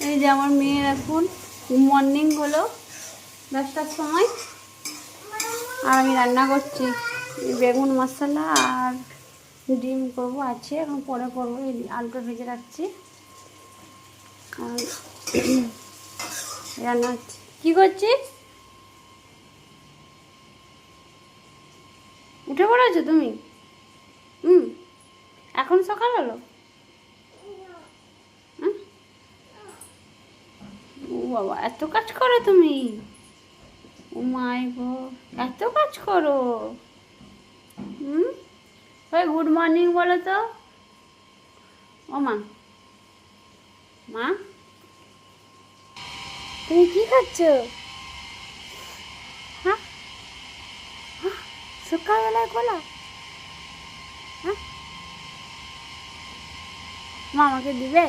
এই যে আমার মেয়ের এখন মর্নিং হলো 10টার সময়, আর আমি রান্না করছি বেগুন মশলা আর ডিম করবো, আছে এখন পরে করবো। এই আলুটা ভেজে রাখছি আর রান্না হচ্ছে। কী করছিস? উঠে পড়েছো তুমি? এখন সকাল হলো? ও বাবা, এত কাজ করো তুমি? ও মাই গড, এত কাজ করো? ওই গুড মর্নিং বলো তো। ও মা, মা তুমি কি খাচ্ছো? হ্যাঁ, সকালবেলায় কলা? হ্যাঁ, মা আমাকে দিবে?